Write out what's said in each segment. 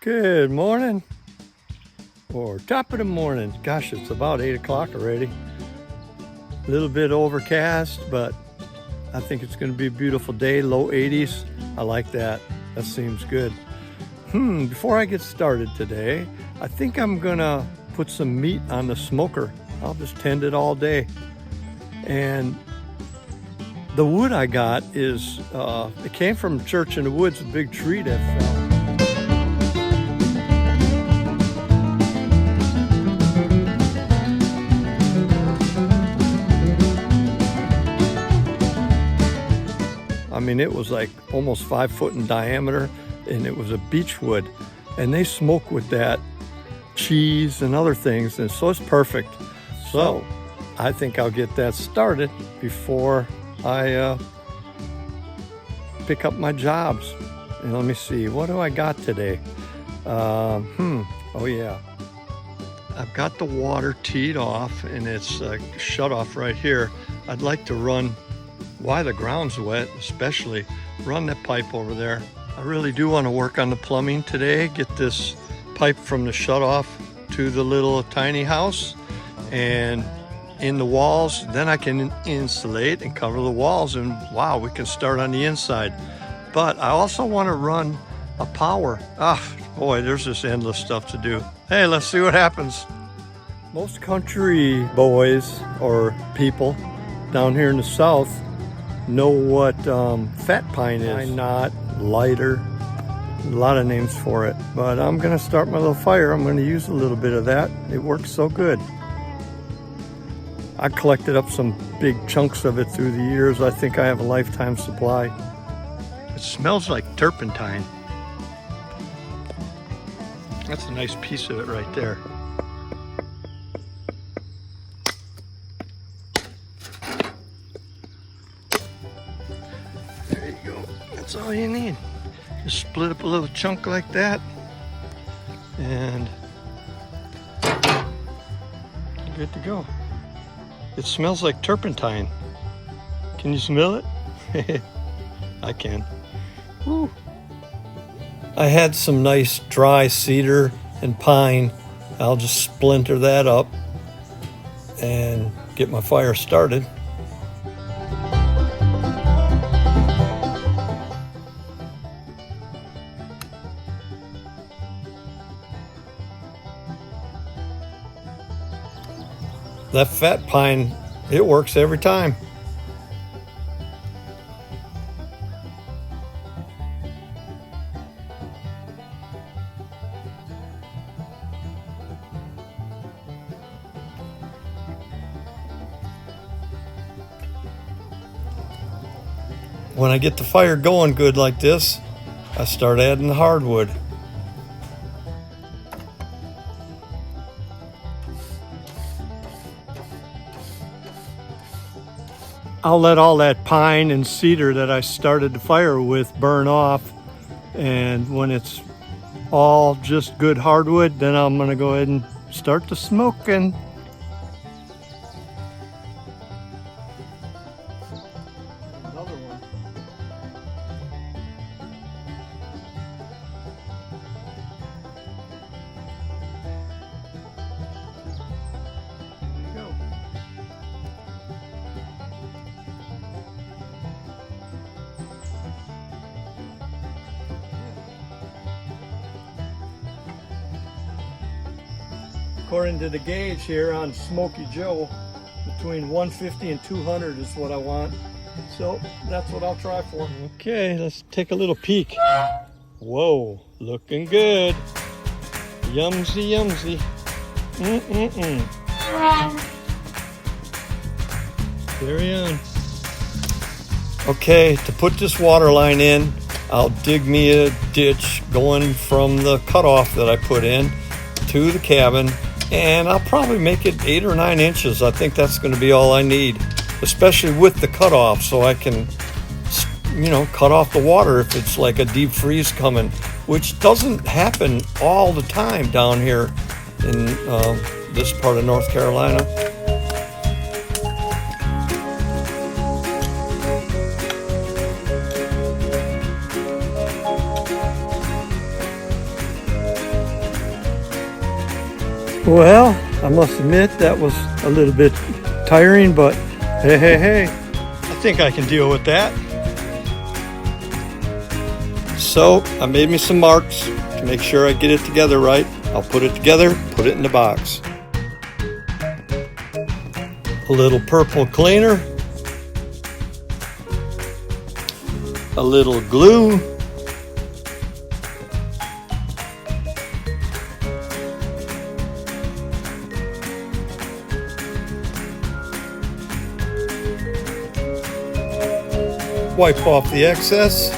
Good morning, or top of the morning. Gosh, it's about 8 o'clock already. A little bit overcast, but I think it's going to be a beautiful day, low 80s. I like that. That seems good. Before I get started today, I think I'm going to put some meat on the smoker. I'll just tend it all day. And the wood I got is, it came from Church in the Woods, a big tree that fell. I mean, it was like almost 5 foot in diameter, and it was a beech wood, and they smoke with that cheese and other things, and so it's perfect. So I think I'll get that started before I pick up my jobs. And let me see, what do I got today? Oh yeah, I've got the water teed off, and it's shut off right here. I'd like to run, while the ground's wet especially, run that pipe over there. I really do want to work on the plumbing today, get this pipe from the shut off to the little tiny house and in the walls. Then I can insulate and cover the walls, and wow, we can start on the inside. But I also want to run a power. Boy, there's just endless stuff to do. Hey, let's see what happens. Most country boys or people down here in the south know what fat pine is. Pine knot, lighter, a lot of names for it. But I'm gonna start my little fire. I'm gonna use a little bit of that. It works so good. I collected up some big chunks of it through the years. I think I have a lifetime supply. It smells like turpentine. That's a nice piece of it right there. There you go. That's all you need. Just split up a little chunk like that, and you're good to go. It smells like turpentine. Can you smell it? I can. Woo. I had some nice dry cedar and pine. I'll just splinter that up and get my fire started. That fat pine, it works every time. When I get the fire going good like this, I start adding the hardwood. I'll let all that pine and cedar that I started the fire with burn off, and when it's all just good hardwood, then I'm gonna go ahead and start the smoking. Another one. There you go. According to the gauge here on Smoky Joe, between 150 and 200 is what I want. So that's what I'll try for. Okay, let's take a little peek. Whoa, looking good. Yumsy, yumsy. Carry on. Okay, to put this water line in, I'll dig me a ditch going from the cutoff that I put in to the cabin, and I'll probably make it 8 or 9 inches. I think that's going to be all I need, especially with the cutoff, so I can, cut off the water if it's like a deep freeze coming, which doesn't happen all the time down here in this part of North Carolina. Well, I must admit that was a little bit tiring, but hey, I think I can deal with that. So I made me some marks to make sure I get it together right. I'll put it together, put it in the box. A little purple cleaner, a little glue, wipe off the excess.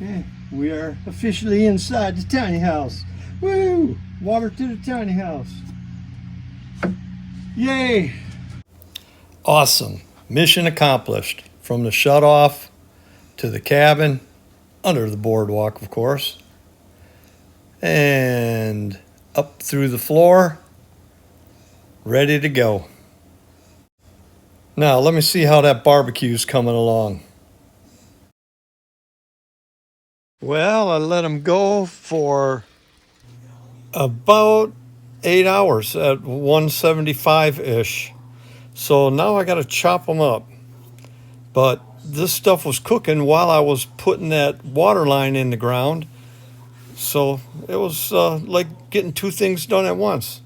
Okay, we are officially inside the tiny house. Woo! Water to the tiny house. Yay! Awesome. Mission accomplished. From the shutoff to the cabin, under the boardwalk, of course, and up through the floor, ready to go. Now, let me see how that barbecue's coming along. Well, I let them go for about 8 hours at 175-ish. So now I got to chop them up. But this stuff was cooking while I was putting that water line in the ground. So it was like getting two things done at once.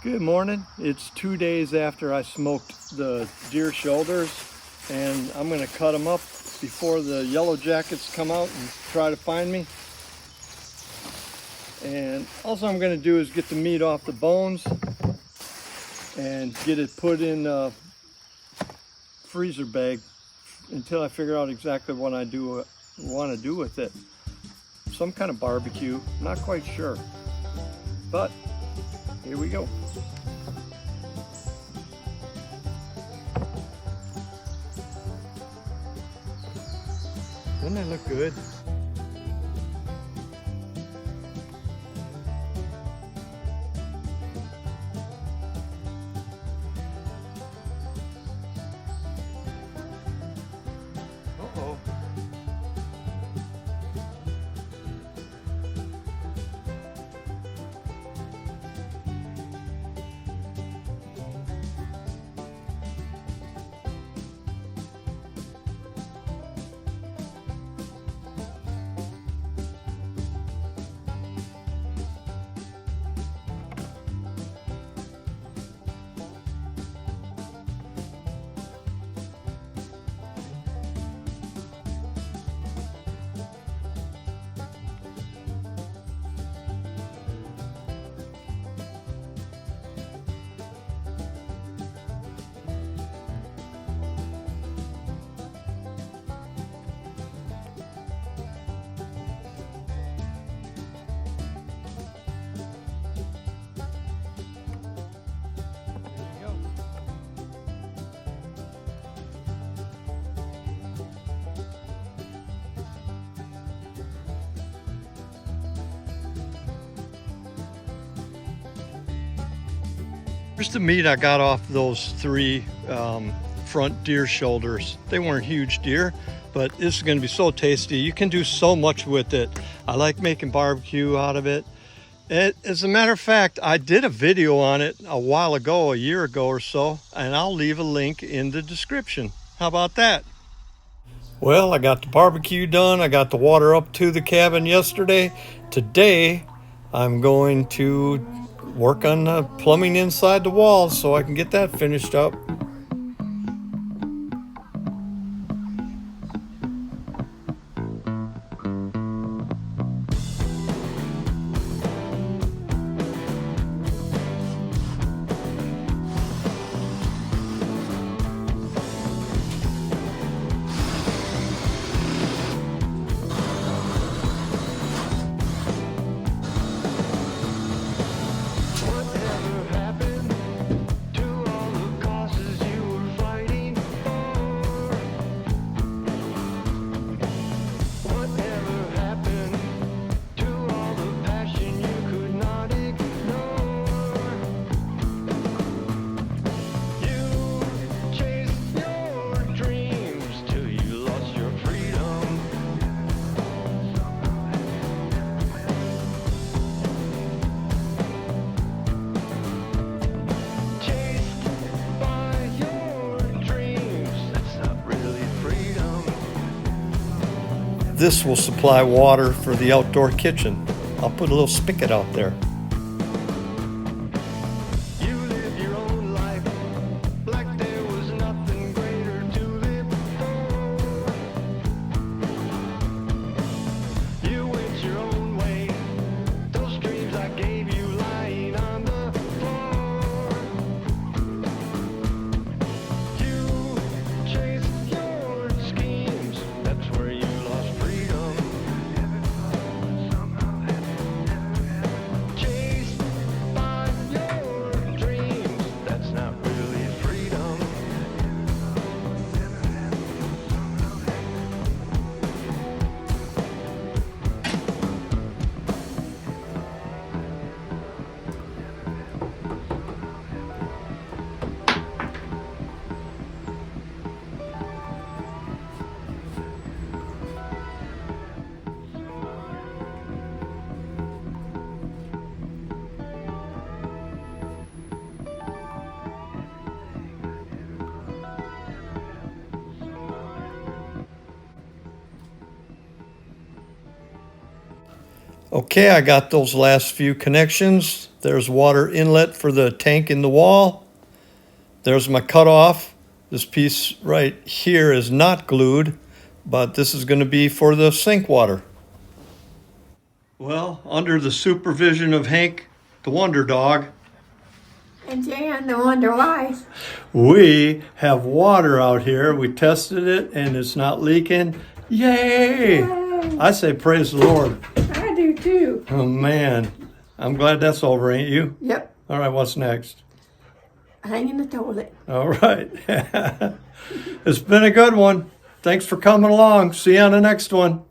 Good morning. It's 2 days after I smoked the deer shoulders, and I'm going to cut them up before the yellow jackets come out and try to find me. And also I'm going to do is get the meat off the bones and get it put in a freezer bag until I figure out exactly what I want to do with it. Some kind of barbecue, not quite sure, but here we go. Doesn't that look good? Uh-oh. Here's the meat I got off those 3 front deer shoulders. They weren't huge deer, but this is going to be so tasty. You can do so much with it. I like making barbecue out of it. As a matter of fact, I did a video on it a while ago, a year ago or so, and I'll leave a link in the description. How about that? Well, I got the barbecue done. I got the water up to the cabin yesterday. Today, I'm going to work on the plumbing inside the walls so I can get that finished up. This will supply water for the outdoor kitchen. I'll put a little spigot out there. You live your own life like there was nothing greater to live for. You went your own way. Those dreams I gave you lying on the floor. You chased your schemes. That's where you lost freedom. Chased by your dreams. That's not really freedom. Okay, I got those last few connections. There's water inlet for the tank in the wall. There's my cutoff. This piece right here is not glued, but this is going to be for the sink water. Well, under the supervision of Hank, the Wonder Dog, And Jan, the Wonder Wise. we have water out here. We tested it and it's not leaking. Yay! Yay. I say praise the Lord. I do too. Oh man, I'm glad that's over, ain't you? Yep. All right, what's next? Hang in the toilet. All right. It's been a good one. Thanks for coming along. See you on the next one.